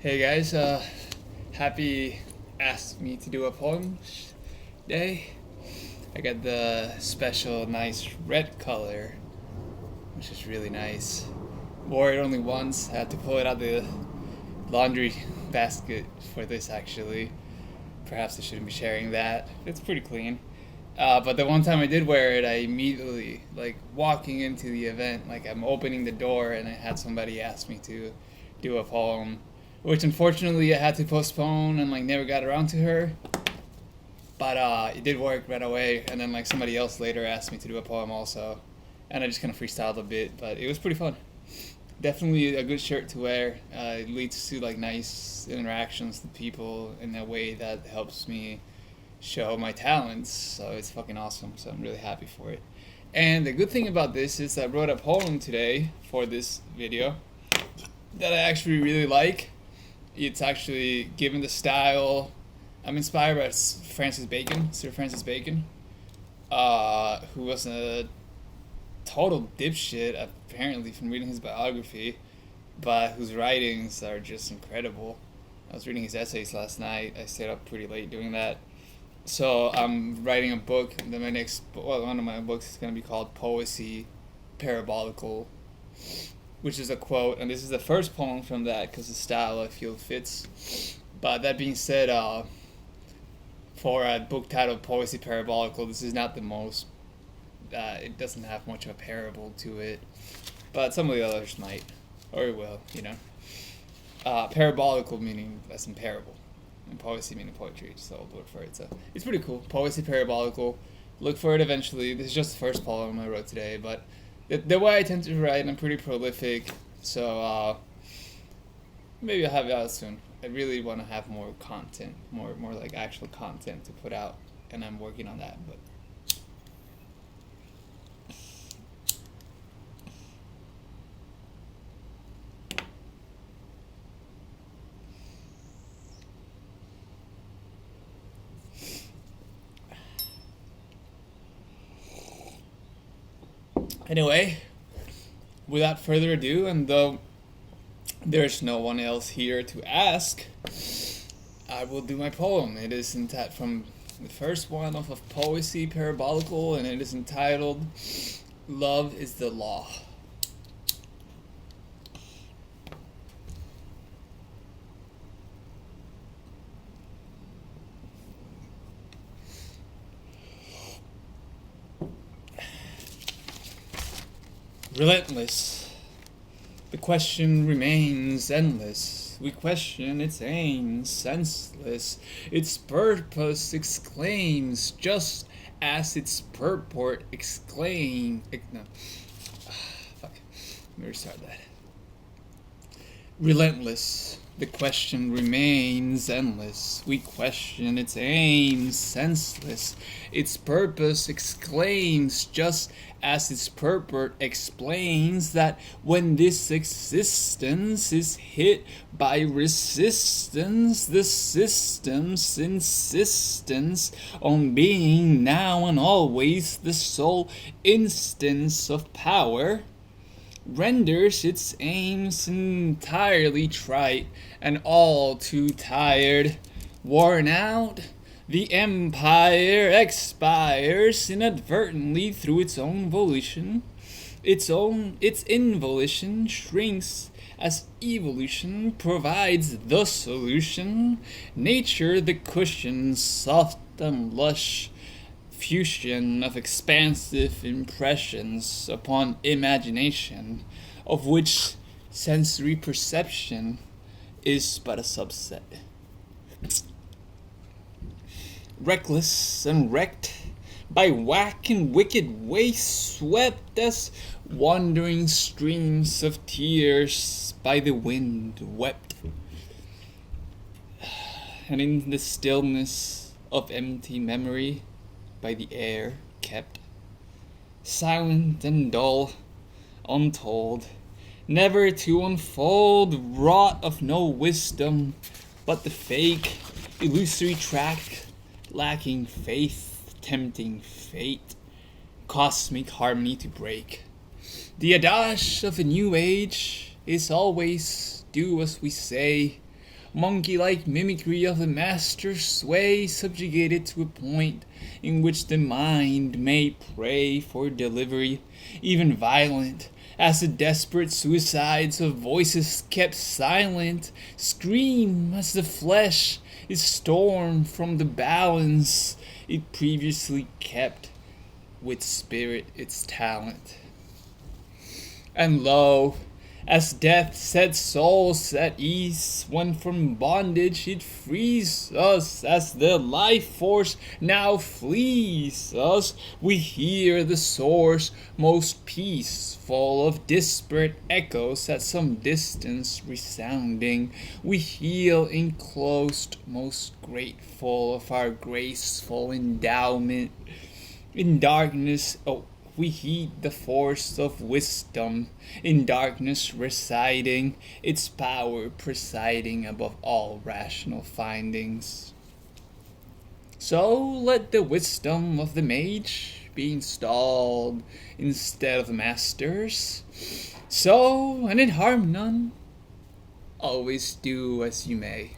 Hey guys, Happy asked me to do a poem day. I got the special nice red color, which is really nice. Wore it only once, had to pull it out the laundry basket for this actually. Perhaps I shouldn't be sharing that. It's pretty clean. But the one time I did wear it, I immediately, like walking into the event, like I'm opening the door and I had somebody ask me to do a poem, which unfortunately I had to postpone and like never got around to her. But it did work right away, and then like somebody else later asked me to do a poem also, and I just kind of freestyled a bit, but it was pretty fun. Definitely a good shirt to wear. It leads to like nice interactions with people in a way that helps me show my talents. So it's fucking awesome. So I'm really happy for it. And the good thing about this is I wrote a poem today for this video that I actually really like. It's actually given the style. I'm inspired by Francis Bacon, Sir Francis Bacon, who was a total dipshit apparently from reading his biography, but whose writings are just incredible. I was reading his essays last night. I stayed up pretty late doing that. So I'm writing a book. Then one of my books is gonna be called Poesy Parabolical, which is a quote, and this is the first poem from that because the style I feel fits. But that being said, for a book titled Poesy Parabolical, this is not the most. It doesn't have much of a parable to it, but some of the others might, or it will, you know. Parabolical meaning as in parable, and poesy meaning poetry, so I'll look for it. So it's pretty cool. Poesy Parabolical. Look for it eventually. This is just the first poem I wrote today, but the way I tend to write, I'm pretty prolific, so maybe I'll have it out soon. I really want to have more content, more like actual content to put out, and I'm working on that. But anyway, without further ado, and though there's no one else here to ask, I will do my poem. It is from the first one of Poesy Parabolical, and it is entitled Love is the Law. Relentless. The question remains endless. We question its aim, senseless. Its purpose exclaims, just as its purport exclaim. No. Fuck. Let me restart that. Relentless. The question remains endless. We question its aim, senseless. Its purpose exclaims, just as its purport explains, that when this existence is hit by resistance, the system's insistence on being now and always the sole instance of power renders its aims entirely trite and all too tired. Worn out, the empire expires inadvertently through its own volition. Its involution shrinks as evolution provides the solution. Nature the cushion, soft and lush, fusion of expansive impressions upon imagination, of which sensory perception is but a subset. Reckless and wrecked by whack and wicked waste, swept as wandering streams of tears by the wind wept, and in the stillness of empty memory by the air kept, silent and dull, untold, never to unfold, wrought of no wisdom but the fake, illusory track, lacking faith, tempting fate, cosmic harmony to break. The adage of a new age is always do as we say, monkey-like mimicry of the master's sway, subjugated to a point in which the mind may pray for delivery, even violent, as the desperate suicides of voices kept silent, scream as the flesh is torn from the balance it previously kept with spirit its talent. And lo, as death sets souls at ease, when from bondage it frees us, as the life force now flees us, we hear the source most peaceful of disparate echoes at some distance resounding. We heal enclosed, most grateful of our graceful endowment. In darkness, we heed the force of wisdom, in darkness residing, its power presiding above all rational findings. So let the wisdom of the mage be installed instead of masters. So, and it harm none, always do as you may.